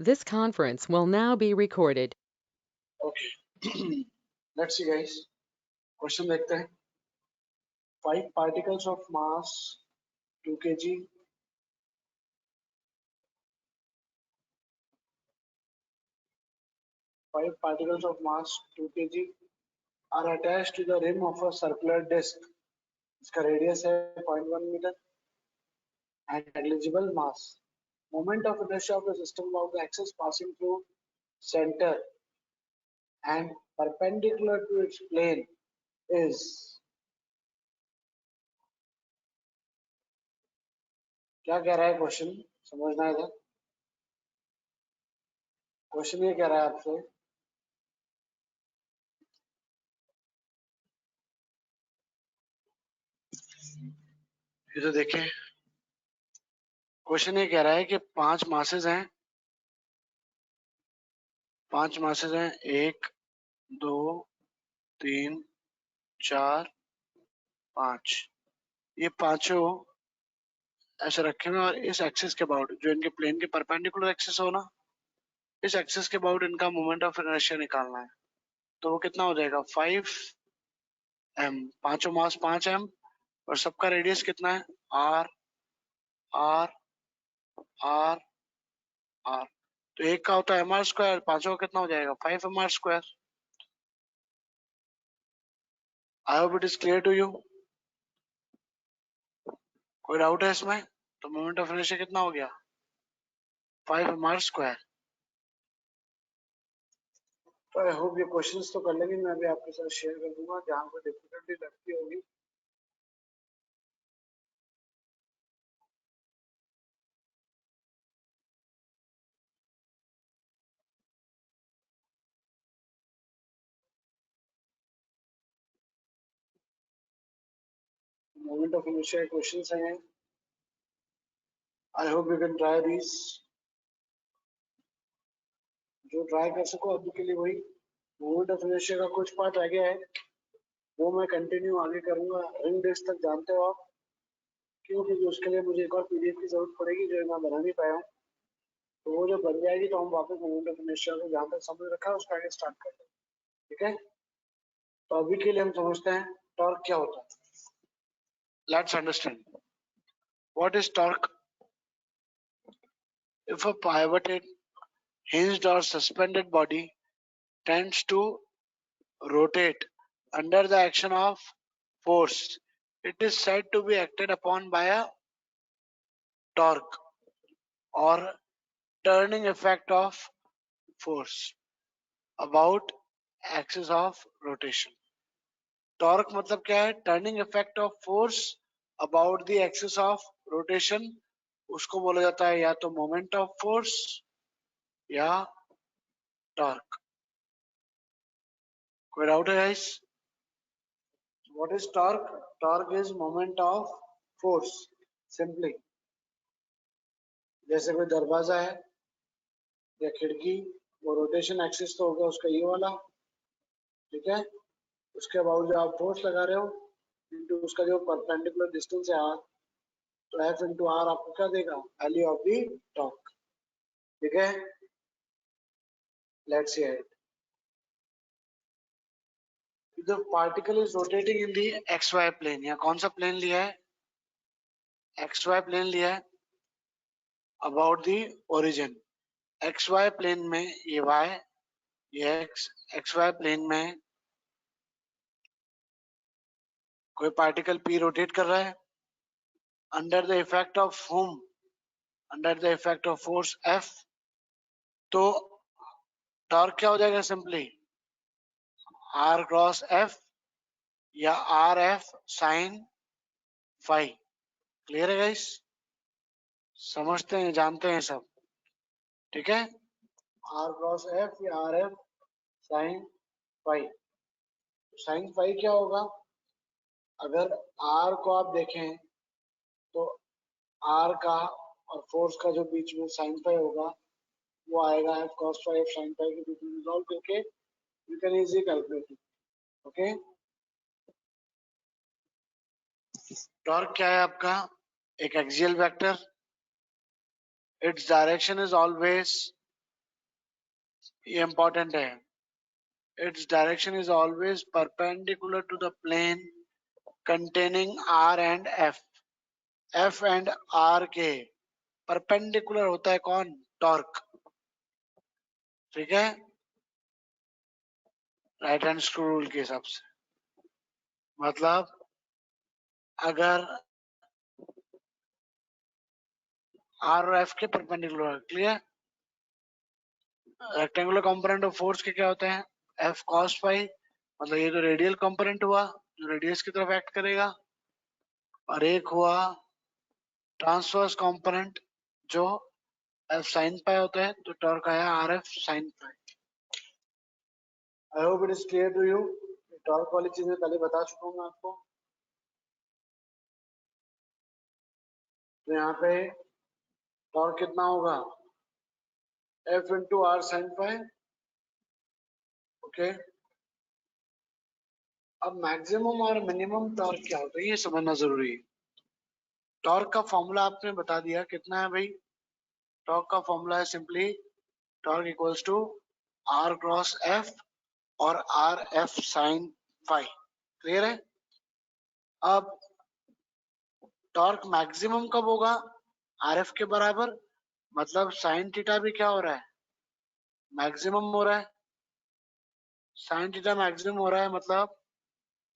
This conference will now be recorded. Okay. Let's see guys. Question देखते हैं. 5 particles of mass 2 kg. 5 particles of mass 2 kg are attached to the rim of a circular disc. इसका radius है 0.1 meter and negligible mass. Moment of inertia of the system along the axis passing through center and perpendicular to its plane is. क्या कह रहा है question? समझना है इधर. Question ये कह रहा है आपसे ये तो देखें. क्वेश्चन ये कह रहा है कि 5 मासेस हैं. 5 मासेस हैं 1 2 3 4 5. ये पांचों ऐसे रखे हुए और इस एक्सिस के अबाउट जो इनके प्लेन के परपेंडिकुलर एक्सिस हो ना, इस एक्सिस के अबाउट इनका मोमेंट ऑफ इनर्शिया निकालना है. तो वो कितना हो जाएगा 5m. पांचों मास 5m और सबका रेडियस कितना है r r r r. तो एक का होता है mr², पांचों का कितना हो जाएगा 5mr². I hope it is clear to you. कोई डाउट है इसमें? तो मोमेंट ऑफ इनर्शिया कितना हो गया 5mr². तो आई होप ये क्वेश्चंस तो कर लेंगे. मैं भी आपके साथ शेयर कर दूंगा जहां पर डिफिकल्टी लगती होगी. मोमेंट ऑफ इनर्शिया क्वेश्चंस हैं. I hope you can try this. जो ट्राई कर सको अभी के लिए वही. मोमेंट ऑफ इनर्शिया का कुछ पार्ट रह गया है, वो मैं कंटिन्यू आगे करूंगा. रिंग रेस तक जानते हो आप क्यों? क्योंकि उसके लिए मुझे एक और पीडीएफ की जरूरत पड़ेगी जो मैं बना नहीं पाया हूँ. तो वो जब बन जाएगी तो हम वापस मोमेंट ऑफ इनर्शिया को जहाँ तक समझ रखा है उसका आगे स्टार्ट कर देंगे. ठीक है. तो अभी के लिए हम समझते हैं टॉर्क क्या होता है. Let's understand what is torque. If a pivoted, hinged or suspended body tends to rotate under the action of force, it is said to be acted upon by a torque or turning effect of force about axis of rotation. Torque मतलब क्या है? Turning effect of force about the axis of rotation. उसको बोला जाता है या तो moment of force या टॉर्क. कोई डाउट है guys? What is torque? Torque is moment of force. Simply जैसे कोई दरवाजा है या खिड़की, वो रोटेशन एक्सिस तो होगा उसका ये वाला. ठीक है. उसके अबाउट जो आप फोर्स लगा रहे हो इनटू उसका जो परपेंडिकुलर डिस्टेंस है r, तो F इंटू आर आपको क्या देगा? Value of the torque. ठीक है. Let's see it. The particle is rotating in the xy plane. या कौन सा प्लेन लिया है? xy प्लेन लिया है about the origin. xy plane में ये y, ये x. xy प्लेन में कोई पार्टिकल p रोटेट कर रहा है under the effect of whom? Under the effect of force F. तो टॉर्क क्या हो जाएगा? सिंपली r क्रॉस F या R F sine phi. Clear है गाइस? समझते हैं, जानते हैं सब. ठीक है. आर क्रॉस एफ या R F sine phi. Sine phi क्या होगा? अगर आर को आप देखें तो आर का और फोर्स का जो बीच में साइन फाई होगा वो आएगा F cos phi F sine phi के बीच में रिजॉल्व करके you can easily calculate. Okay. Torque क्या है आपका? एक axial vector. Its direction is always ये इंपॉर्टेंट है. Its direction is always perpendicular to the plane containing R and F. F and R के परपेंडिकुलर होता है कौन? टॉर्क. ठीक है, राइट हैंड स्क्रू रूल के हिसाब से. मतलब अगर आर और एफ के perpendicular. Clear. Rectangular component of force के क्या होते हैं? F cos phi. मतलब ये तो रेडियल कंपोनेंट हुआ जो रेडियस की तरफ एक्ट करेगा, और एक हुआ ट्रांसवर्स कंपोनेंट जो एफ साइन पाई होता है. तो टॉर्क आया R F sine pi. I hope it is clear to you. Torque वाली चीजें पहले बता चुका हूँ मैं आपको. तो यहाँ पे टॉर्क कितना होगा? F into R sine pi. Okay. अब मैक्सिमम और मिनिमम टॉर्क क्या होता है ये समझना जरूरी है. टॉर्क का फॉर्मूला आपने बता दिया कितना है भाई. टॉर्क का फॉर्मूला है simply torque equals to R cross F और R F sine phi. Clear है. अब टॉर्क मैक्सिमम कब होगा? आर एफ के बराबर. मतलब साइन थीटा भी क्या हो रहा है? मैक्सिमम हो रहा है. साइन थीटा मैक्सिमम हो रहा है मतलब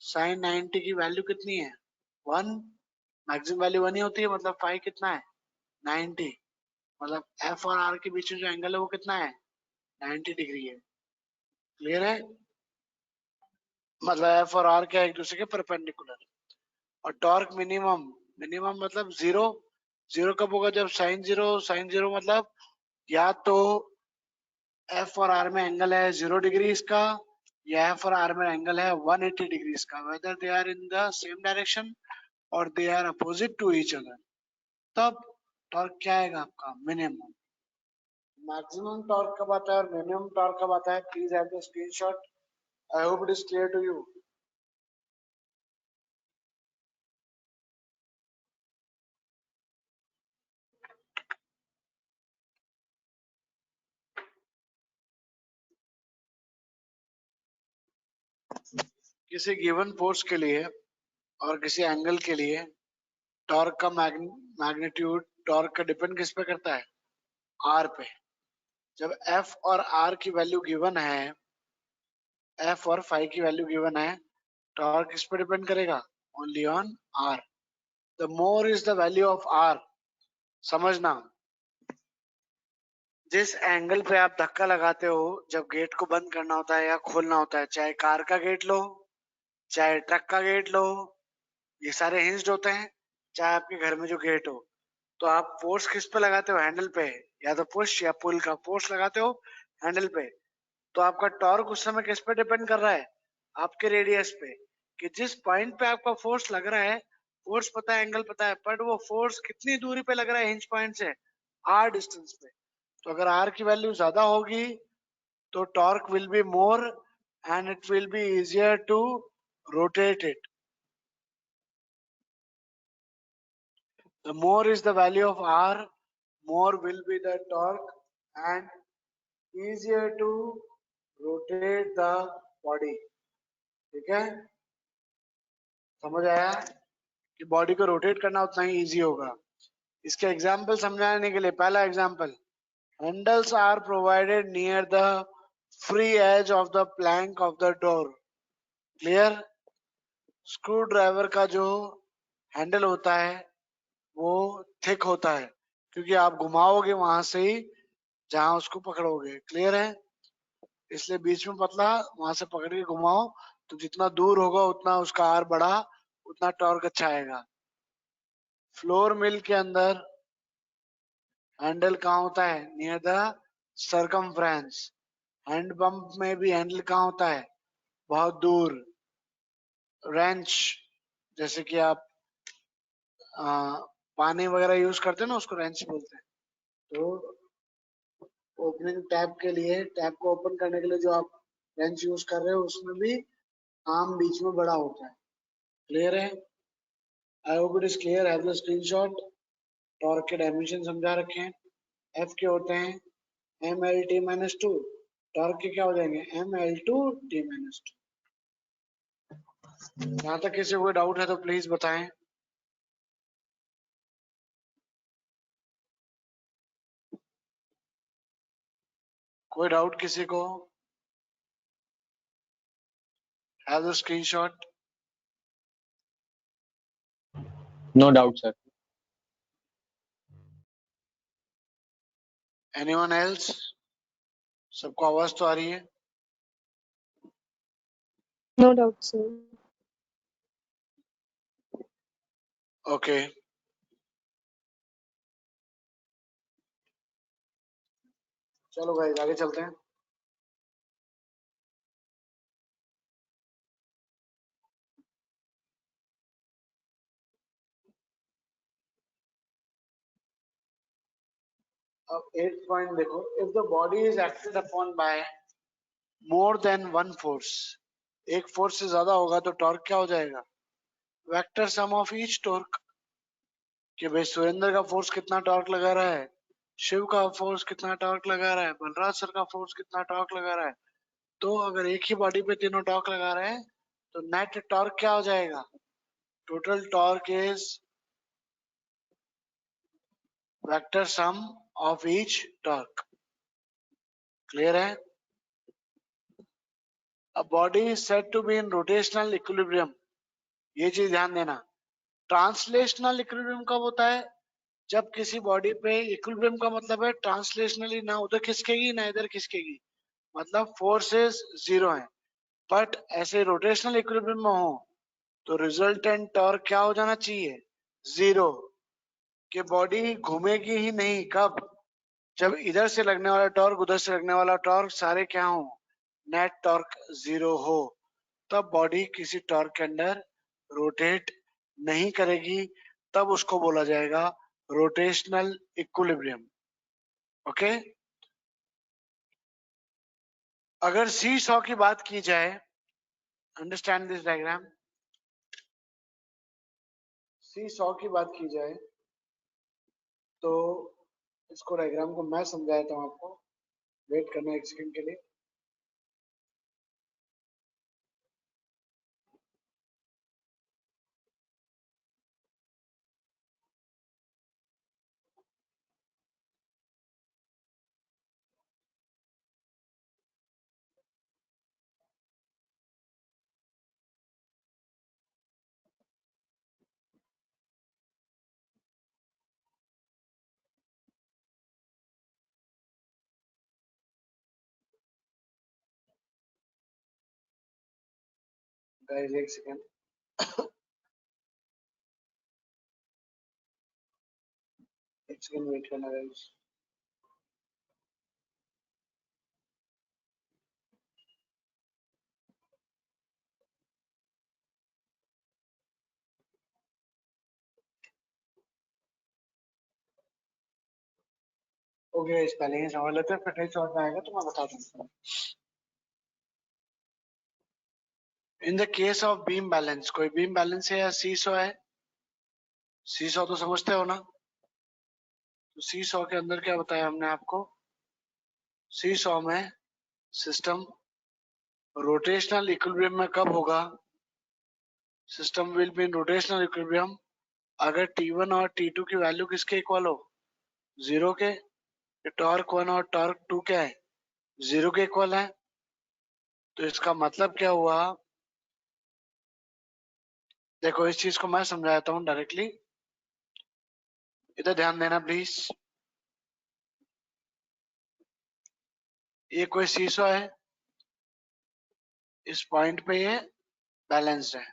साइन 90 की वैल्यू कितनी है? 1. मैक्सिमम वैल्यू 1 ही होती है. मतलब फाई कितना है? 90. मतलब एफ और आर के बीच में जो एंगल है वो कितना है? 90 डिग्री है. क्लियर है. मतलब एफ और आर क्या एक दूसरे के परपेंडिकुलर. और टॉर्क मिनिमम. मिनिमम मतलब जीरो. जीरो कब होगा? जब साइन जीरो. साइन जीरो मतलब या तो एफ और आर में एंगल है 0 डिग्री इसका, या एफ और आर में एंगल है 180 डिग्री इसका. Whether they are in the same direction और they are opposite to each other. तब टॉर्क क्या आएगा आपका? मिनिमम. मैक्सिमम टॉर्क कब आता है और मिनिमम टॉर्क कब आता है? Please have the screenshot. I hope it is clear to you. किसी गिवन फोर्स के लिए और किसी एंगल के लिए टॉर्क का मैग्नीट्यूड, टॉर्क का डिपेंड किस पे करता है? आर पे. जब एफ और आर की वैल्यू गिवन है, एफ और फाई की वैल्यू गिवन है, टॉर्क किस पे डिपेंड करेगा? Only on R. The more is the value of R. समझना, जिस एंगल पे आप धक्का लगाते हो जब गेट को बंद करना होता है या खोलना होता है, चाहे कार का गेट लो, चाहे ट्रक का गेट लो, ये सारे हिंज्ड होते हैं. चाहे आपके घर में जो गेट हो, तो आप फोर्स किस पे लगाते हो? हैंडल पे. या तो पुश या पुल का फोर्स लगाते हो हैंडल पे. तो आपका टॉर्क उस समय किस पे डिपेंड कर रहा है? आपके रेडियस पे. कि जिस पॉइंट पे आपका फोर्स लग रहा है, फोर्स पता है, एंगल पता है, बट वो फोर्स कितनी दूरी पे लग रहा है हिंज पॉइंट से? आर डिस्टेंस पे. तो अगर आर की वैल्यू ज्यादा होगी तो torque will be more and it will be easier to rotate it. The more is the value of R, more will be the torque and easier to rotate the body. ठीक है. समझ आया कि body को rotate करना उतना ही easy होगा. इसके एग्जाम्पल समझाने के लिए पहला example, handles are provided near the free edge of the plank of the door. Clear. Screw driver का जो हैंडल होता है वो थिक होता है, क्योंकि आप घुमाओगे वहां से ही जहां उसको पकड़ोगे. क्लियर है. इसलिए बीच में पतला, वहां से पकड़ के घुमाओ तो जितना दूर होगा उतना उसका आर बढ़ा, उतना टॉर्क अच्छा आएगा. फ्लोर मिल के अंदर हैंडल कहाँ होता है? Near the circumference. Hand pump में भी हैंडल कहाँ होता है? बहुत दूर. रेंच, जैसे कि आप पानी वगैरह यूज करते हैं ना, उसको रेंच बोलते हैं. तो ओपनिंग टैप के लिए, टैप को ओपन करने के लिए जो आप रेंच यूज कर रहे हो, उसमें भी आर्म बीच में बड़ा होता है. क्लियर है. आई hope it is clear. Have the screenshot. Torque के डायमेंशन समझा रखे हैं. एफ के होते हैं mlt-2. टॉर्क के क्या हो जाएंगे ml2 t minus 2। यहाँ तक किसी को डाउट है तो प्लीज बताएं। कोई डाउट किसी को? Have the screenshot. No doubt, sir. Anyone else? सबको आवाज तो आ रही है? No doubt, sir. ओके चलो भाई आगे चलते हैं। अब 8th पॉइंट देखो, if the body is acted upon bye more than one force, एक फोर्स से ज्यादा होगा तो टॉर्क क्या हो जाएगा? Vector sum of each torque. कि भाई सुरेंद्र का फोर्स कितना टॉर्क लगा रहा है, शिव का फोर्स कितना टॉर्क लगा रहा है, बलराज सर का फोर्स कितना टॉर्क लगा रहा है। तो अगर एक ही बॉडी पे तीनों टॉर्क लगा रहे हैं तो नेट टॉर्क क्या हो जाएगा? Total torque is vector sum of each torque. Clear है? A body is said to be in rotational equilibrium। ये चीज ध्यान देना। ट्रांसलेशनल इक्विलिब्रियम कब होता है? जब किसी बॉडी पे इक्विलिब्रियम का मतलब है ट्रांसलेशनली ना उधर खिसकेगी ना इधर खिसकेगी, मतलब फोर्सेस जीरो हैं। बट ऐसे रोटेशनल इक्विलिब्रियम में हो तो रिजल्टेंट टॉर्क क्या हो जाना चाहिए? जीरो। कि बॉडी घूमेगी ही नहीं। कब? जब इधर से लगने वाला टॉर्क उधर से लगने वाला टॉर्क सारे क्या हो? नेट टॉर्क जीरो हो, तब बॉडी किसी टॉर्क के अंदर रोटेट नहीं करेगी, तब उसको बोला जाएगा रोटेशनल इक्विलिब्रियम। ओके। अगर सी सॉ की बात की जाए, understand this diagram, seesaw की बात की जाए तो इसको डायग्राम को मैं समझाता हूं आपको। वेट करना एक सेकंड के लिए। गाइस एक सेकंड, एक सेकंड वेट करना गाइस। ओके इस पहले ही समझ लेते हैं, फिर नहीं समझ में आएगा तो मैं बता दूंगा। In the case of beam balance, कोई बीम बैलेंस है या सीसॉ है? सीसॉ तो समझते हो ना? तो सीसॉ के अंदर क्या बताया हमने आपको? सीसॉ में सिस्टम रोटेशनल इक्विलिब्रियम में कब होगा? System will be in rotational equilibrium अगर T1 और T2 की वैल्यू किसके इक्वल हो? जीरो के। टॉर्क 1 और टॉर्क 2 क्या है? जीरो के इक्वल है। तो इसका मतलब क्या हुआ? देखो इस चीज को मैं समझाता हूँ डायरेक्टली, इधर ध्यान देना प्लीज। ये कोई सीसॉ है, इस पॉइंट पे ये बैलेंस्ड है।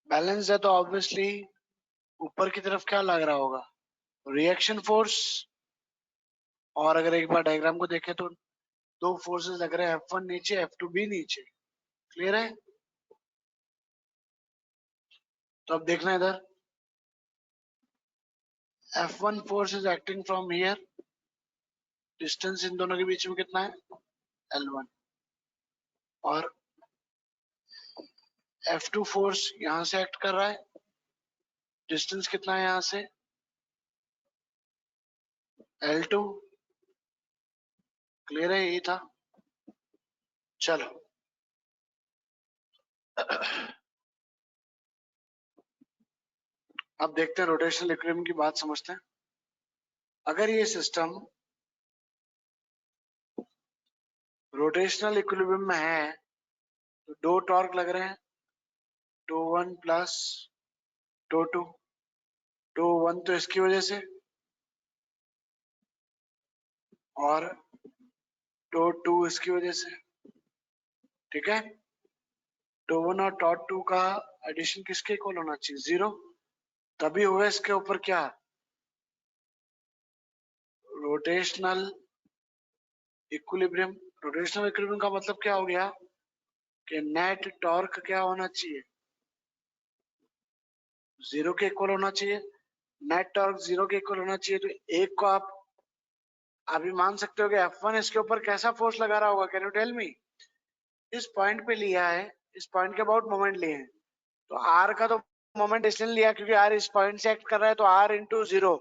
बैलेंस्ड है तो ऑब्वियसली ऊपर की तरफ क्या लग रहा होगा? Reaction force. और अगर एक बार डायग्राम को देखें तो दो फोर्सेस लग रहे हैं, F1 नीचे F2 भी नीचे। क्लियर है? तो अब देखना इधर, F1 force is acting from here, distance in दोनों के बीच में कितना है? L1। और F2 फोर्स यहां से एक्ट कर रहा है, डिस्टेंस कितना है यहां से? L2। क्लियर है? यही था। चलो अब देखते हैं रोटेशनल इक्विलिब्रियम की बात समझते हैं। अगर ये सिस्टम रोटेशनल इक्विलिब्रियम में है तो दो टॉर्क लग रहे हैं, tau one plus tau two. Tau one तो इसकी वजह से और टो टू इसकी वजह से। ठीक है, टो वन और टॉट टू का एडिशन किसके इक्वल होना चाहिए? 0। तभी हुआ इसके ऊपर क्या? Rotational equilibrium. रोटेशनल इक्विलिब्रियम का मतलब क्या हो गया कि नेट टॉर्क क्या होना चाहिए? 0 के इक्वल होना चाहिए। नेट टॉर्क 0 के इक्वल होना चाहिए। तो एक को आप अभी मान सकते हो कि F1 इसके ऊपर कैसा फोर्स लगा रहा होगा? Can you tell me? इस पॉइंट पे लिया है, इस पॉइंट के अबाउट मोमेंट लिए हैं, तो R का तो मोमेंट इसलिए लिया क्योंकि R इस पॉइंट से एक्ट कर रहा है, तो R इंटू 0,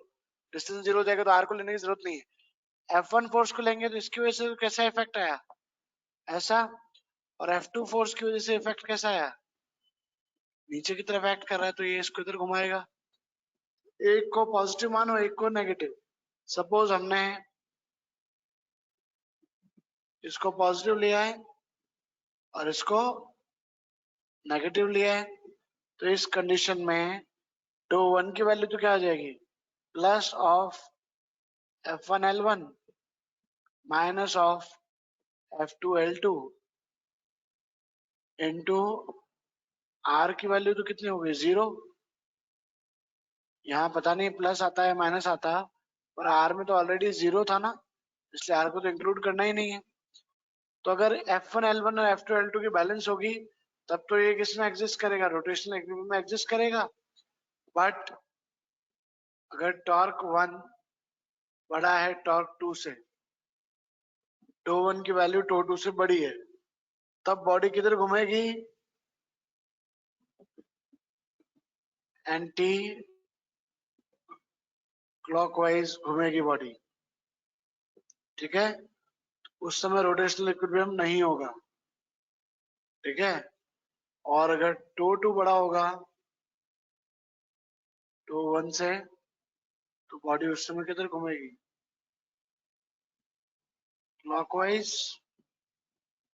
डिस्टेंस 0 हो जाएगा, तो R को लेने की जरूरत नहीं है। F1 फोर्स को लेंगे तो इसकी वजह से कैसा इफेक्ट आया? ऐसा। और F2 फोर्स की वजह से इफेक्ट कैसा आया? नीचे की तरफ एक्ट कर रहा है, तो ये इसको इधर घुमाएगा। एक को पॉजिटिव मानो, एक को नेगेटिव। सपोज हमने इसको पॉजिटिव लिया है और इसको नेगेटिव लिया है, तो इस कंडीशन में टो वन की वैल्यू तो क्या आ जाएगी? Plus of F1L1 minus of F2L2 into R की वैल्यू तो कितनी हो गई? 0। यहाँ पता नहीं प्लस आता है माइनस आता है, और R में तो ऑलरेडी 0 था ना, इसलिए R को तो इंक्लूड करना ही नहीं है। तो अगर F1L1 और F2L2 की बैलेंस होगी तब तो ये किस में एग्जिस्ट करेगा? रोटेशनल इक्विलिब्रियम में एग्जिस्ट करेगा। बट अगर टॉर्क 1 बड़ा है टॉर्क 2 से, टो 1 की वैल्यू टो 2 से बड़ी है, तब बॉडी किधर घूमेगी? एंटी क्लॉकवाइज घूमेगी बॉडी। ठीक है, उस समय रोटेशनल इक्विलिब्रियम नहीं होगा। ठीक है, और अगर टो 2 बड़ा होगा टो 1 से, तो बॉडी उस समय किधर घूमेगी? क्लॉकवाइज।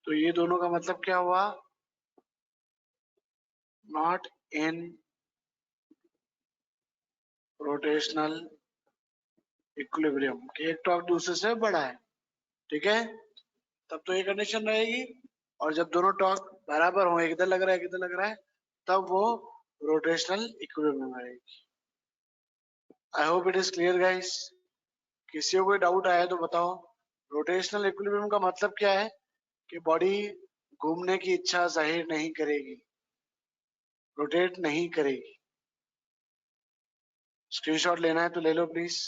तो ये दोनों का मतलब क्या हुआ? नॉट इन रोटेशनल इक्विलिब्रियम, कि एक टॉर्क दूसरे से बड़ा है। ठीक है, तब तो ये कंडीशन रहेगी। और जब दोनों टॉर्क बराबर हो, एक इधर लग रहा है एक इधर लग रहा है, तब वो रोटेशनल इक्विलिब्रियम रहेगी। आई hope it is clear guys. किसी को कोई डाउट आया तो बताओ। रोटेशनल इक्विलिब्रियम का मतलब क्या है? कि बॉडी घूमने की इच्छा जाहिर नहीं करेगी, रोटेट नहीं करेगी। स्क्रीनशॉट लेना है तो ले लो please.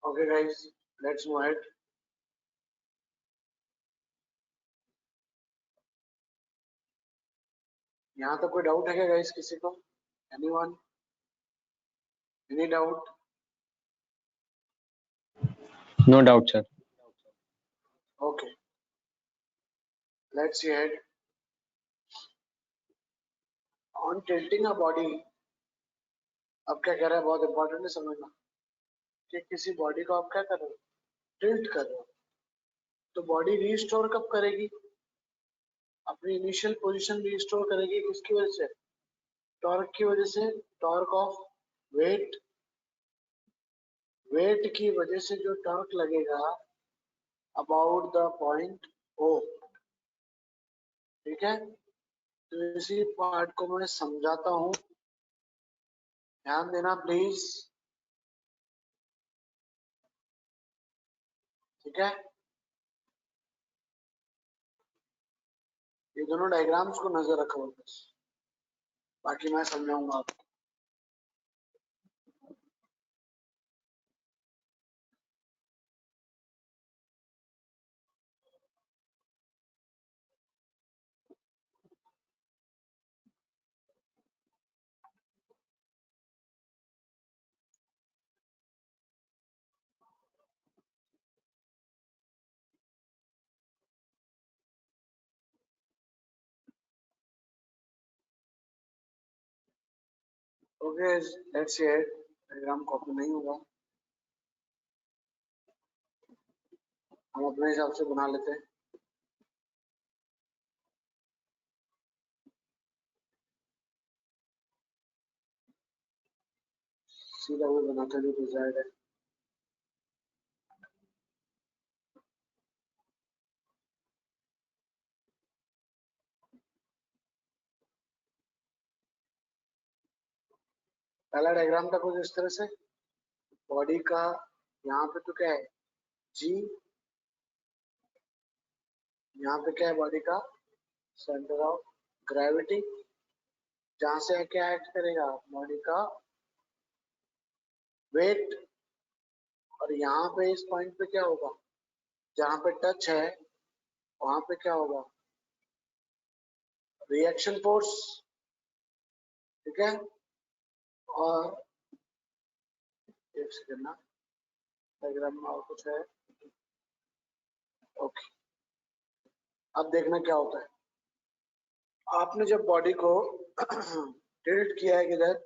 Okay guys, let's move ahead. यहाँ तक कोई डाउट है क्या गाइस? किसी को? Anyone? Any doubt? No doubt, sir. Okay, let's see ahead. On tilting a body, अब क्या कह रहा है? बहुत इंपॉर्टेंट है समझना कि किसी बॉडी को आप क्या कर रहे हो? टिल्ट कर रहे हो। तो बॉडी रीस्टोर कब करेगी? अपनी इनिशियल पोजीशन रिस्टोर करेगी किसकी वजह से? टॉर्क की वजह से, टॉर्क ऑफ वेट, वेट की वजह से जो टॉर्क लगेगा अबाउट द पॉइंट ओ, ठीक है। तो इसी पार्ट को मैं समझाता हूं, ध्यान देना प्लीज, ठीक है। ये दोनों डायग्राम्स को नजर रखो बस, बाकी मैं समझाऊंगा आपको। Okay, let's see it. Diagram copy नहीं होगा, हम अपने हिसाब से बना लेते हैं। सीधा वो बनाते जो डिजायर्ड है। पहला डायग्राम था कुछ इस तरह से, बॉडी का यहाँ पे तो क्या है जी, यहाँ पे क्या है बॉडी का सेंटर ऑफ ग्रेविटी, जहां से क्या एक्ट करेगा बॉडी का वेट, और यहाँ पे इस पॉइंट पे क्या होगा, जहाँ पे टच है वहां पे क्या होगा, रिएक्शन फोर्स, ठीक है। और एक सेकंड ना, डायग्राम में और कुछ है, ओके। अब देखना क्या होता है, आपने जब बॉडी को टिल्ट किया है किधर,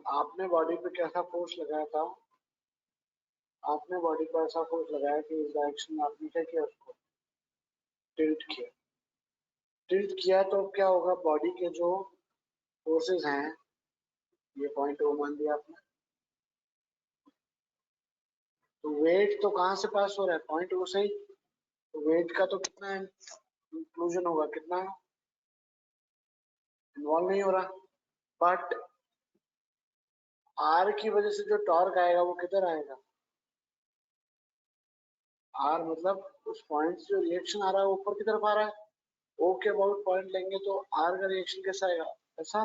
आपने बॉडी पे कैसा फोर्स लगाया था, आपने बॉडी पर ऐसा फोर्स लगाया कि इस डायरेक्शन में आपने क्या किया, उसको टिल्ट किया। टिल्ट किया तो क्या होगा, बॉडी के जो फोर्सेस हैं, ये पॉइंट ओ मान लिया आपने, तो वेट तो कहाँ से पास हो रहा है, पॉइंट ओ से ही, तो वेट का तो कितना इंक्लूजन होगा, कितना इन्वॉल्व नहीं हो रहा, बट आर की वजह से जो टॉर्क आएगा वो किधर आएगा, आर मतलब उस पॉइंट से जो रिएक्शन आ रहा है ऊपर की तरफ आ रहा है, ओ के अबाउट पॉइंट लेंगे तो आर का रिएक्शन कैसा आएगा, ऐसा।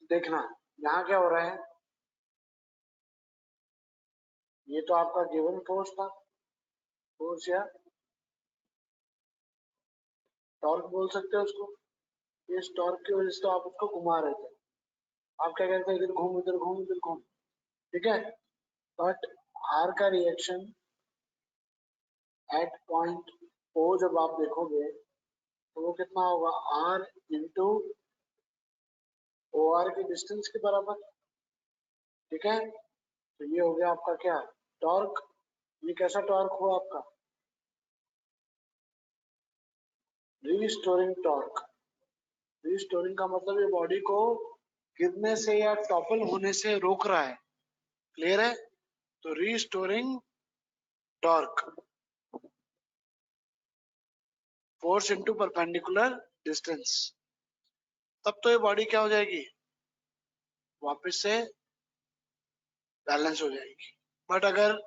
देखना यहाँ क्या हो रहा है, ये तो आपका गिवन फोर्स था, फोर्स या टॉर्क बोल सकते हो उसको, इस टॉर्क की वजह से तो आप उसको घुमा रहे थे, आप क्या कहते हैं इधर घूम इधर घूम इधर घूम, ठीक है। बट आर का रिएक्शन एट पॉइंट ओ जब आप देखोगे तो वो कितना होगा, आर इंटू ओ आर की डिस्टेंस के बराबर, ठीक है। तो ये हो गया आपका क्या, टॉर्क। ये कैसा टॉर्क हुआ आपका, रीस्टोरिंग टॉर्क। रीस्टोरिंग का मतलब ये बॉडी को गिरने से या टॉपल होने से रोक रहा है, क्लियर है। तो restoring torque, force into perpendicular distance, तब तो ये बॉडी क्या हो जाएगी, वापस से बैलेंस हो जाएगी। बट अगर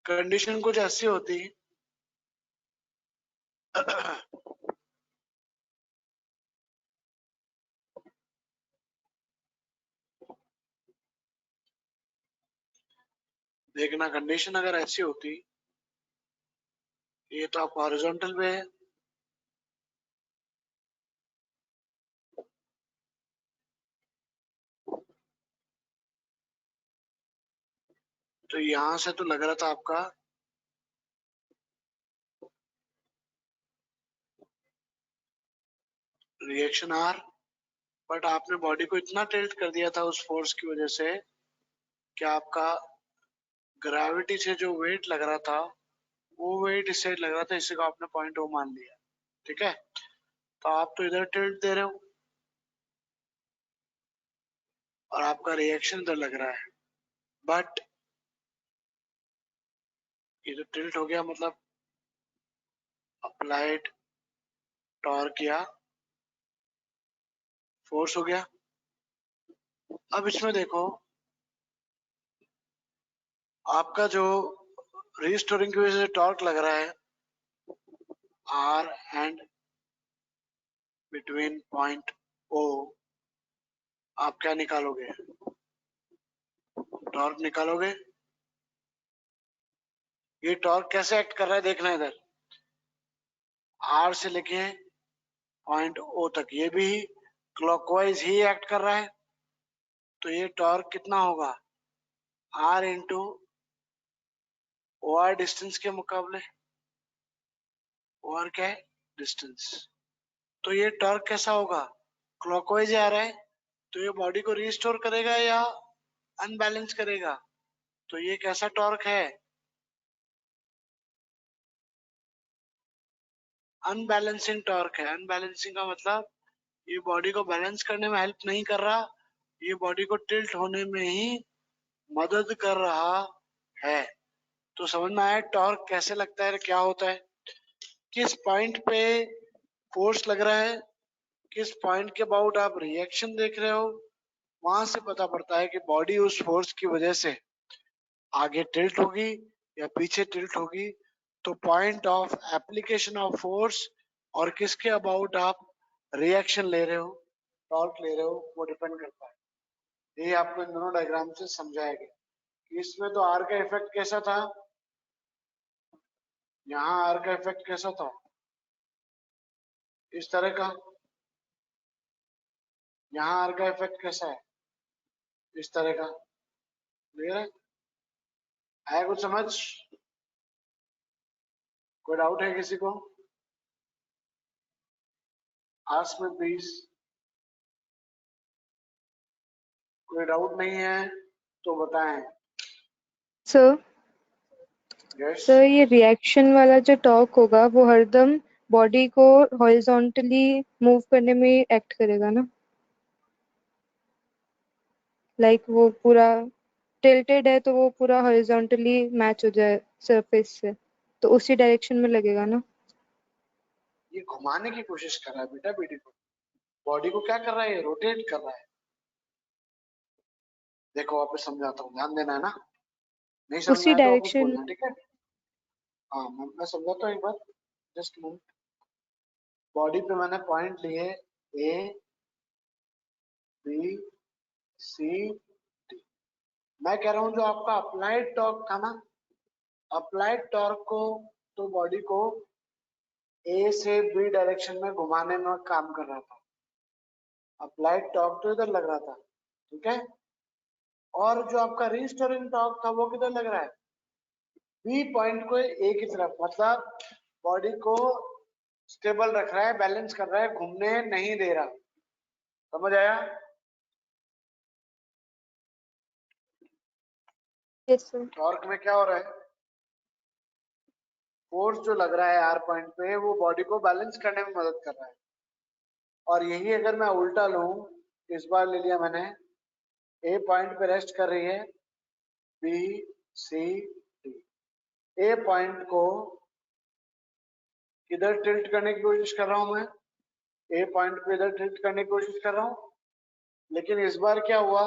कंडीशन कुछ ऐसी होती देखना कंडीशन अगर ऐसी होती, ये तो आप हॉरिजॉन्टल पे है, तो यहां से तो लग रहा था आपका रिएक्शन आर, बट आपने बॉडी को इतना टिल्ट कर दिया था उस फोर्स की वजह से कि आपका ग्रेविटी से जो वेट लग रहा था वो वेट इस साइड लग रहा था, इसी को आपने पॉइंट ओ मान लिया। ठीक है, तो आप तो इधर टिल्ट दे रहे हो और आपका रिएक्शन इधर लग रहा है, बट ये जो टिल्ट हो गया मतलब अप्लाइड टॉर्क या फोर्स हो गया। अब इसमें देखो आपका जो रीस्टोरिंग की वजह से टॉर्क लग रहा है R and between point O, आप क्या निकालोगे? टॉर्क निकालोगे। ये टॉर्क कैसे एक्ट कर रहा है देखना इधर, आर से लेके पॉइंट ओ तक ये भी क्लॉकवाइज ही एक्ट कर रहा है, तो ये टॉर्क कितना होगा? R into O R distance के मुकाबले, ओ आर क्या है? डिस्टेंस। तो ये टॉर्क कैसा होगा? क्लॉकवाइज आ रहा है, तो ये बॉडी को रिस्टोर करेगा या अनबैलेंस करेगा? तो ये कैसा टॉर्क है? अनबैलेंसिंग टॉर्क है। अनबैलेंसिंग का मतलब ये बॉडी को बैलेंस करने में हेल्प नहीं कर रहा, ये बॉडी को टिल्ट होने में ही मदद कर रहा है। तो समझ में आया टॉर्क कैसे लगता है, क्या होता है, किस पॉइंट पे फोर्स लग रहा है, किस पॉइंट के अबाउट आप रिएक्शन देख रहे हो, वहां से पता पड़ता है कि बॉडी उस फोर्स की वजह से आगे टिल्ट होगी या पीछे टिल्ट होगी। तो point of application of force और किसके अबाउट आप रिएक्शन ले रहे हो, टॉर्क ले रहे हो, वो डिपेंड करता है। ये आपको इन दोनों डायग्राम से समझाया गया। इसमें तो आर का इफेक्ट कैसा था, यहाँ आर का इफेक्ट कैसा था, इस तरह का। यहाँ आर का इफेक्ट कैसा है, इस तरह का। क्लियर है? आया कुछ समझ? कोई डाउट है किसी को? आस्क में प्लीज। कोई डाउट नहीं है तो बताएं। Sir yes. सर ये रिएक्शन वाला जो टॉर्क होगा वो हरदम बॉडी को हॉरिजॉन्टली मूव करने में एक्ट करेगा ना, लाइक वो पूरा टिल्टेड है तो वो पूरा हॉरिजॉन्टली मैच हो जाए सरफेस से, तो उसी डायरेक्शन में लगेगा ना। ये घुमाने की कोशिश कर रहा है बेटा बेटी को, बॉडी को क्या कर रहा है, रोटेट कर रहा है। देखो वापस समझाता हूँ, ध्यान देना है ना, नहीं समझ में उसी आया तो वापस डायरेक्शन। बोलना, ठीक है? हाँ मैं समझाता हूँ एक बार, जस्ट मिनट। बॉडी पे मैंने पॉइंट लिए ए बी सी डी। मैं कह रहा हूँ जो आपका अप्लाइड टॉर्क था ना, अप्लाइड टॉर्क को तो बॉडी को ए से बी डायरेक्शन में घुमाने में काम कर रहा था। अप्लाइड टॉर्क तो इधर लग रहा था, ठीक है? और जो आपका रिस्टोरिंग टॉर्क था वो किधर लग रहा है? बी पॉइंट को ए की तरफ, मतलब बॉडी को स्टेबल रख रहा है, बैलेंस कर रहा है, घूमने नहीं दे रहा। समझ आया? Yes sir. टॉर्क में क्या हो रहा है? फोर्स जो लग रहा है आर पॉइंट पे वो बॉडी को बैलेंस करने में मदद कर रहा है। और यही अगर मैं उल्टा लूं, इस बार ले लिया मैंने, ए पॉइंट पे रेस्ट कर रही है बी सी डी। ए पॉइंट को किधर टिल्ट करने की कोशिश कर रहा हूं मैं? ए पॉइंट पे इधर टिल्ट करने की कोशिश कर रहा हूं, लेकिन इस बार क्या हुआ,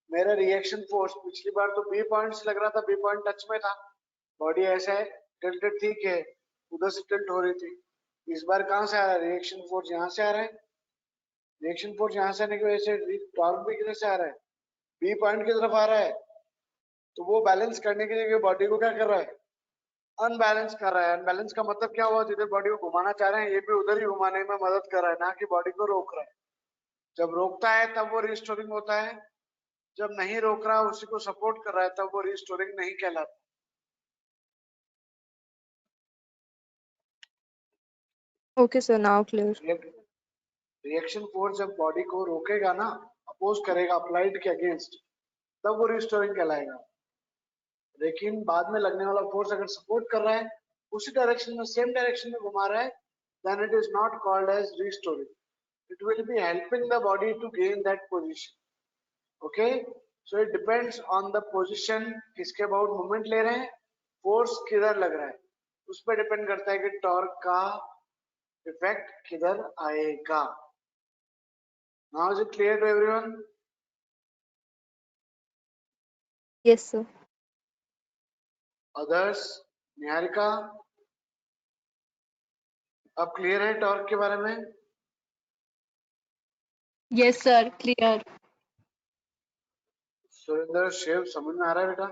मेरा रिएक्शन फोर्स पिछली बार तो बी पॉइंट से लग रहा था, बी पॉइंट टच में था, बॉडी ऐसे टिल्टेड थी कि उधर से टिल्ट हो रही थी। इस बार कहां से आ रहा है रिएक्शन फोर्स? यहाँ से आ रहा है। रिएक्शन फोर्स यहाँ से आने की वजह से टॉर्क भी किधर से आ रहा है? बी पॉइंट की तरफ आ रहा है। तो वो बैलेंस करने की जगह बॉडी को क्या कर रहा है? अनबैलेंस कर रहा है। अनबैलेंस का मतलब क्या हुआ, जिधर बॉडी को घुमाना चाह रहे हैं ये भी उधर ही घुमाने में मदद कर रहा है, ना कि बॉडी को रोक रहा है। जब रोकता है तब वो रिस्टोरिंग होता है, जब नहीं रोक रहा उसी को सपोर्ट कर रहा है तब वो रिस्टोरिंग नहीं कहलाता। Okay sir, now clear. Reaction force जब बॉडी को रोकेगा ना, अपोज करेगा अप्लाइड के अगेंस्ट, तब वो रिस्टोरिंग कहलाएगा। लेकिन बाद में लगने वाला फोर्स अगर सपोर्ट कर रहा है, उसी डायरेक्शन में, सेम डायरेक्शन में घुमा रहा है, then it is not called as restoring. It will be helping the body to gain that position. Okay, so it depends on the position, किसके अबाउट मूवमेंट ले रहे हैं, फोर्स किधर लग रहा है, उस पर डिपेंड करता है कि टॉर्क का इफेक्ट किधर आएगा. Now is it clear to everyone? Yes, sir. Others? Niharika, अब क्लियर है टॉर्क के बारे में? Yes, sir. Clear. Surendra, Shiv, समझ में आ रहा है बेटा?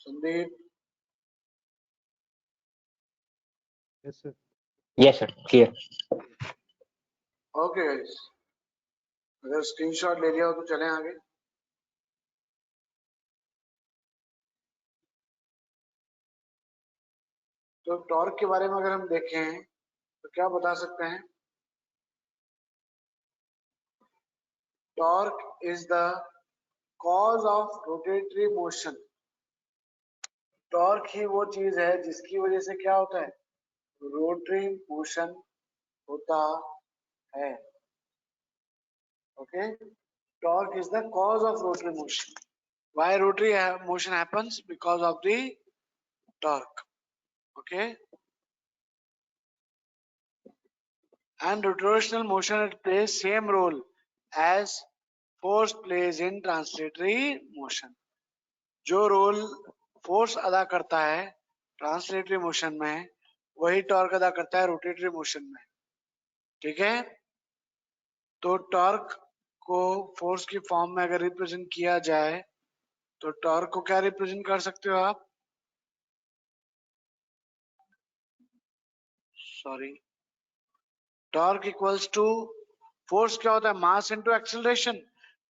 Sandeep? Yes, sir. Yes, sir. Clear. Okay guys, अगर स्क्रीनशॉट ले लिया हो तो चलें आगे. तो टॉर्क के बारे में अगर हम देखें तो क्या बता सकते हैं? Torque is the cause of rotatory motion. Torque ही वो चीज है जिसकी वजह से क्या होता है, रोटरी मोशन होता है. Okay, torque is the cause of rotary motion. Why rotary motion happens? Because of the torque. Okay, and rotational motion it plays same role as force plays in translatory motion. जो role force अदा करता है translatory motion में, वही torque अदा करता है rotatory motion में. ठीक है, तो टॉर्क को फोर्स की फॉर्म में अगर रिप्रेजेंट किया जाए तो टॉर्क को क्या रिप्रेजेंट कर सकते हो आप? Sorry, torque equals to, force क्या होता है, मास इनटू एक्सेलरेशन.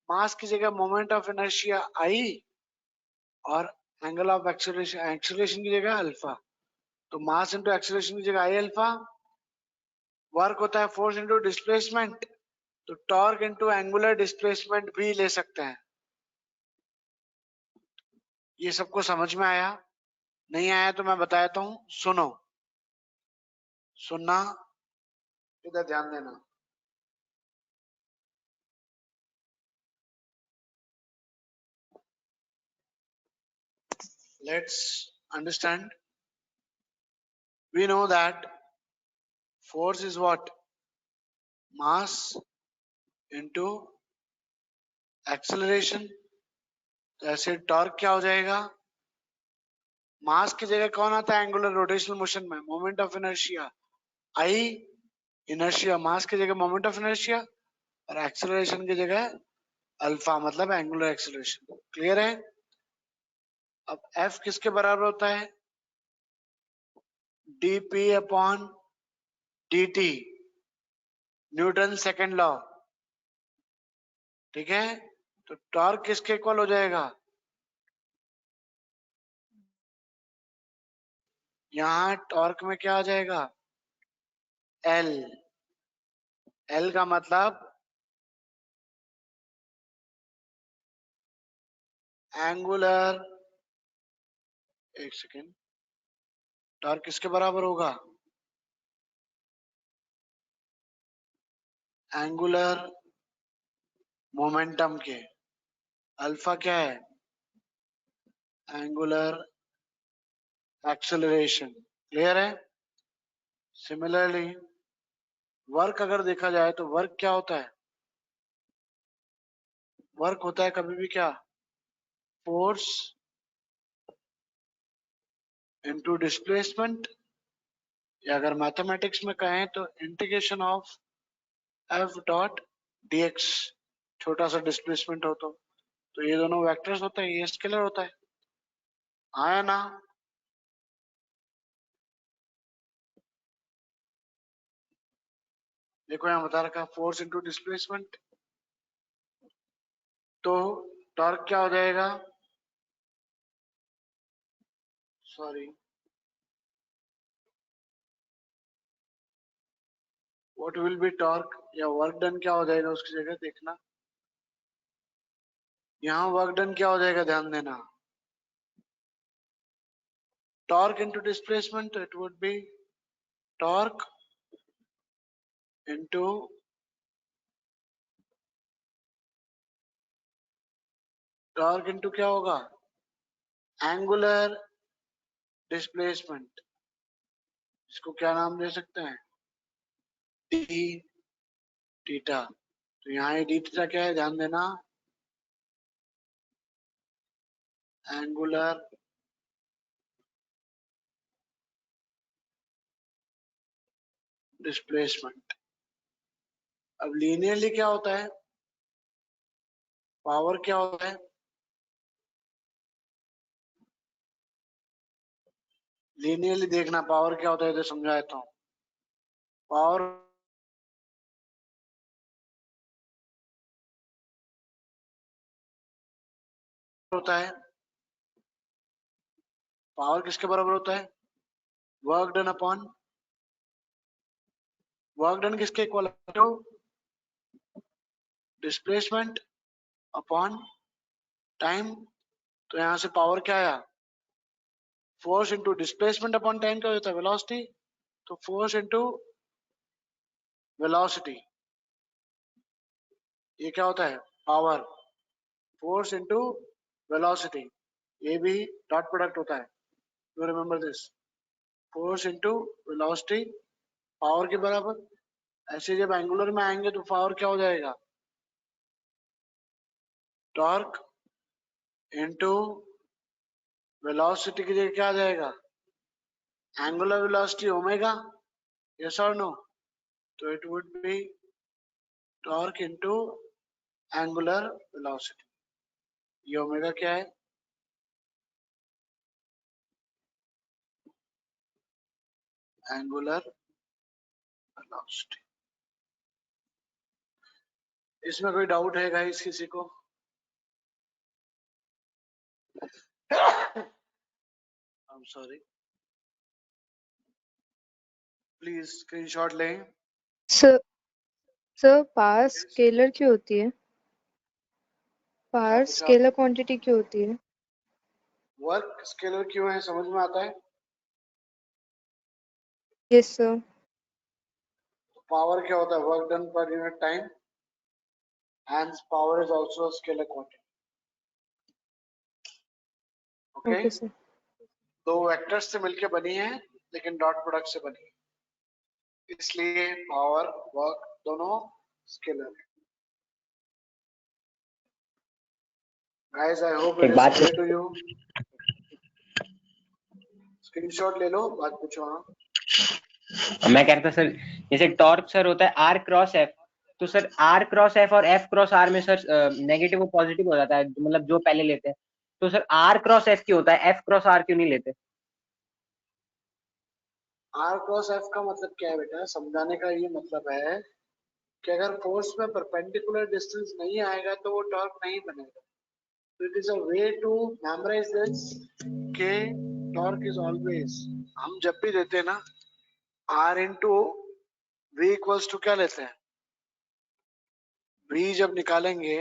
मास की जगह मोमेंट ऑफ इनर्शिया आई और एंगल ऑफ एक्सेलरेशन, एक्सेलरेशन की जगह अल्फा. तो मास इनटू एक्सेलरेशन की जगह आई अल्फा. वर्क होता है फोर्स इनटू डिस्प्लेसमेंट, तो टॉर्क इनटू एंगुलर डिस्प्लेसमेंट भी ले सकते हैं. ये सबको समझ में आया? नहीं आया तो मैं बता देता हूं, सुनो. सुनना, इधर ध्यान देना. Let's understand. We know that force is what? Mass into acceleration. तो ऐसे टॉर्क क्या हो जाएगा? मास की जगह कौन आता है एंगुलर रोटेशनल मोशन में? Moment of inertia I. Inertia, mass की जगह मोमेंट ऑफ इनर्शिया, और एक्सेलरेशन की जगह अल्फा, मतलब एंगुलर एक्सेलरेशन. क्लियर है? अब एफ किसके बराबर होता है? DP upon dt, Newton second law. ठीक है, तो टॉर्क किसके इक्वल हो जाएगा? यहां टॉर्क में क्या आ जाएगा? L. L का मतलब एंगुलर, एक सेकेंड, टॉर्क किसके बराबर होगा? एंगुलर मोमेंटम के. अल्फा क्या है? Angular acceleration. क्लियर है? सिमिलरली वर्क अगर देखा जाए तो वर्क क्या होता है? वर्क होता है कभी भी क्या? फोर्स इनटू डिस्प्लेसमेंट, या अगर मैथमेटिक्स में कहें तो integration of F dot dx. छोटा सा डिस्प्लेसमेंट हो तो ये दोनों वेक्टर्स होते हैं, ये स्केलर होता है. आया ना? देखो यहाँ बता रखा फोर्स इनटू डिस्प्लेसमेंट. तो टॉर्क क्या हो जाएगा? Sorry, what will be torque या work done क्या हो जाएगा उसकी जगह देखना. यहाँ work done क्या हो जाएगा ध्यान देना. Torque into displacement, it would be torque into क्या होगा? Angular displacement. इसको क्या नाम दे सकते हैं? d theta. तो यहाँ ये d थीटा क्या है ध्यान देना. Angular displacement. अब लीनियरली क्या होता है? पावर क्या होता है? लीनियरली देखना पावर क्या होता है तो समझा देता हूँ. पावर होता है. पावर किसके बराबर होता है? Work done upon work done किसके इक्वल है? Displacement upon time. तो यहाँ से पावर क्या आया? Force into displacement upon time क्या होता है? वेलोसिटी. तो फोर्स इंटू वेलोसिटी ये क्या होता है? पावर. फोर्स इंटू वेलोसिटी ये भी डॉट प्रोडक्ट होता है. You remember this. Force into velocity power के बराबर. ऐसे जब एंगुलर में आएंगे तो पावर क्या हो जाएगा? टॉर्क इंटू वेलोसिटी की जगह क्या आ जाएगा? Angular velocity omega. यस और नो. तो it would be torque into angular velocity. ये ओमेगा क्या है? Angular velocity. इसमें कोई डाउट है गाइस किसी को? I'm sorry. प्लीज स्क्रीनशॉट लें. सर पावर स्केलर क्यों होती है? पावर स्केलर क्वांटिटी क्यों होती है? वर्क स्केलर क्यों है समझ में आता है? Yes sir. पावर क्या होता है? Work done per unit time. Hence power is also a scalar quantity. Okay? Okay sir. दो वेक्टर्स से मिलके बनी है लेकिन डॉट प्रोडक्ट से बनी है, इसलिए पावर वर्क दोनों स्केलर है. Guys, I hope it is clear to you. Screenshot ले लो, बात पूछो. हाँ मैं कह रहा था सर जैसे टॉर्क सर होता है आर क्रॉस एफ, तो सर आर क्रॉस एफ और एफ क्रॉस आर में सर नेगेटिव और पॉजिटिव हो जाता है, मतलब जो पहले लेते हैं. तो सर आर क्रॉस एफ क्यों होता है, एफ क्रॉस आर क्यों नहीं लेते? आर क्रॉस एफ का मतलब क्या है बेटा? समझाने का ये मतलब है कि अगर फोर्स में परपेंडिकुलर डिस्टेंस नहीं आएगा तो वो टॉर्क नहीं बनेगा. तो it is a way to memorise this के टॉर्क इज ऑलवेज, हम जब भी देते हैं ना R into V equals to क्या लेते हैं? वी जब निकालेंगे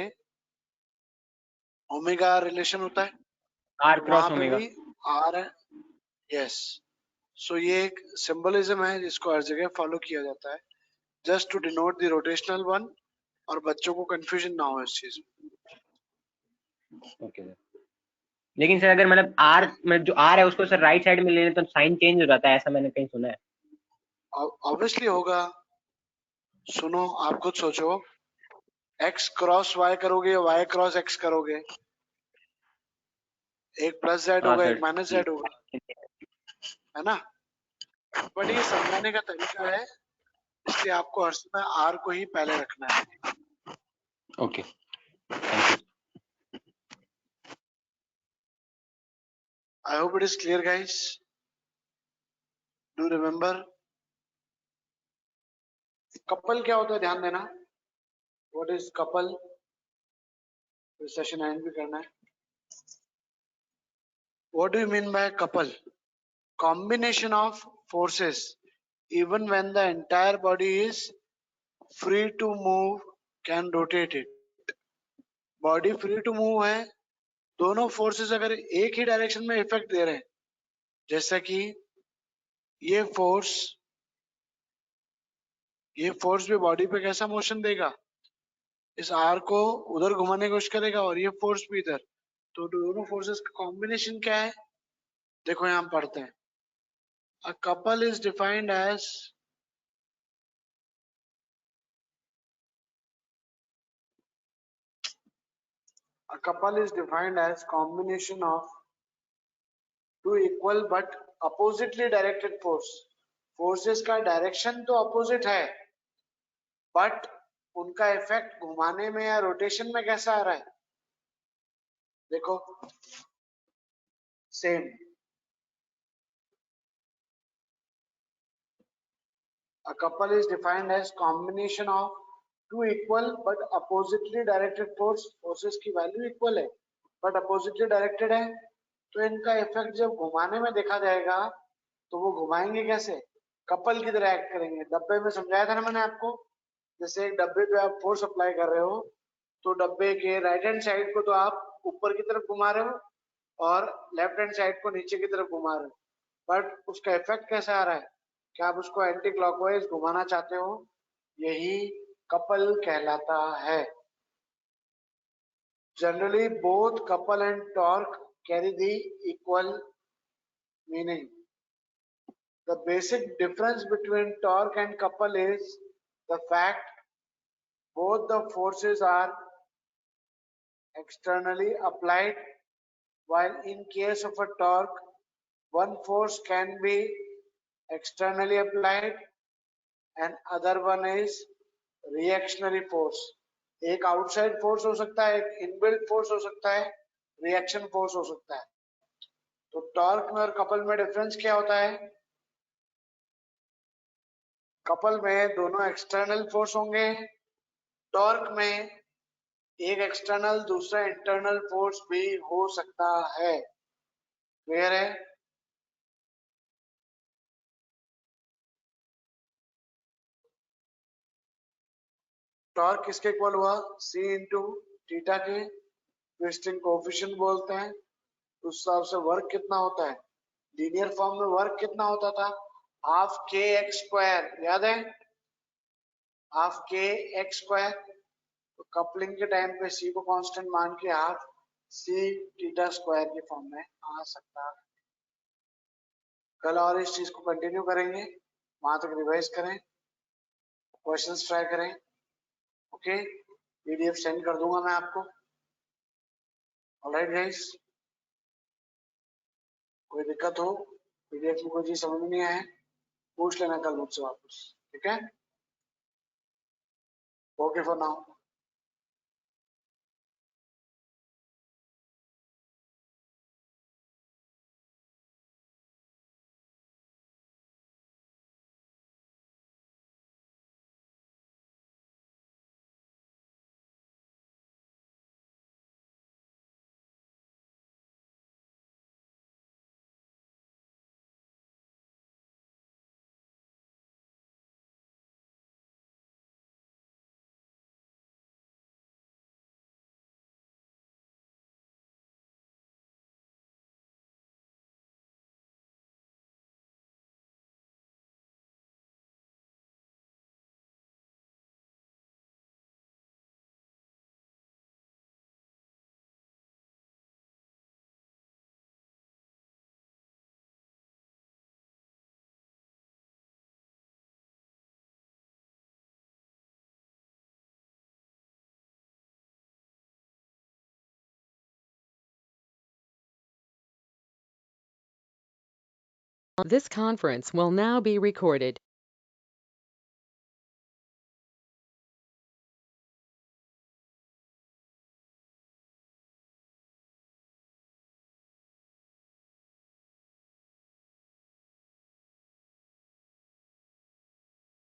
ओमेगा रिलेशन होता है, आर तो क्रॉस वहां पे ओमेगा. भी आर है. यस. सो ये एक सिंबलिज्म है जिसको हर जगह फॉलो किया जाता है just to denote the rotational one, और बच्चों को कंफ्यूजन ना हो इस चीज में. Okay sir. लेकिन सर अगर मतलब आर मतलब जो आर है उसको सर राइट साइड में ले लें तो साइन चेंज हो जाता है, ऐसा मैंने कहीं सुना है. ऑब्वियसली होगा. सुनो आप खुद सोचो, x क्रॉस y करोगे या y क्रॉस x करोगे, एक प्लस z हाँ होगा सर. एक माइनस z होगा, है ना? बट ये समझाने का तरीका है, इसलिए आपको हर समय r को ही पहले रखना है. Okay. I hope it is clear guys. Do remember. Couple क्या होता है ध्यान देना. What is couple? Session and भी करना है. What do you mean by couple? Combination of forces even when the entire body is free to move can rotate it. Body free to move है, दोनों फोर्सेस अगर एक ही direction में effect दे रहे हैं, जैसा कि ये फोर्स भी बॉडी पे कैसा मोशन देगा, इस आर को उधर घुमाने की कोशिश करेगा और ये फोर्स भी इधर, तो दोनों फोर्सेस का कॉम्बिनेशन क्या है, देखो यहां पढ़ते हैं. A couple is defined as combination of two equal but oppositely directed force. Forces का डायरेक्शन तो अपोजिट है, बट उनका इफेक्ट घुमाने में या रोटेशन में कैसा आ रहा है, देखो same. A couple is defined as combination of two equal but oppositely directed force. Forces की वैल्यू इक्वल है बट अपोजिटली डायरेक्टेड है, तो इनका इफेक्ट जब घुमाने में देखा जाएगा तो वो घुमाएंगे कैसे, कपल की तरह एक्ट करेंगे. डब्बे में समझाया था ना मैंने आपको, जैसे एक डब्बे पे आप फोर्स अप्लाई कर रहे हो, तो डब्बे के राइट हैंड साइड को तो आप ऊपर की तरफ घुमा रहे हो और लेफ्ट हैंड साइड को नीचे की तरफ घुमा रहे हो, बट उसका इफेक्ट कैसा आ रहा है, क्या आप उसको एंटी क्लॉकवाइज घुमाना चाहते हो, यही कपल कहलाता है. Generally both couple and torque carry the equal meaning. The basic difference between torque and couple is the fact both the forces are externally applied, while in case of a torque, one force can be externally applied and other one is reactionary force. एक outside force हो सकता है, एक inbuilt force हो सकता है, reaction force हो सकता है. तो टॉर्क में और कपल में डिफरेंस क्या होता है, कपल में दोनों एक्सटर्नल फोर्स होंगे, टॉर्क में एक एक्सटर्नल दूसरा इंटरनल फोर्स भी हो सकता है. क्लियर है? टॉर्क किसके इक्वल हुआ, c इंटू थीटा के, ट्विस्टिंग कोएफिशिएंट बोलते हैं. उस हिसाब से वर्क कितना होता है, लीनियर फॉर्म में वर्क कितना होता था, हाफ के एक्स स्क्वायर, याद है, हाफ के एक्स स्क्वायर. तो कपलिंग के टाइम पे c को कांस्टेंट मान के हाफ c थीटा स्क्वायर की फॉर्म में आ सकता है. कल और इस चीज को कंटिन्यू करेंगे, वहां तक रिवाइज करें, क्वेश्चंस ट्राई करें. ओके, पीडीएफ सेंड कर दूंगा मैं आपको. ऑलराइट गाइस, कोई दिक्कत हो, पीडीएफ में कोई चीज समझ में नहीं आए, पूछ लेना कल मुझसे वापस. ठीक है, okay for now. This conference will now be recorded.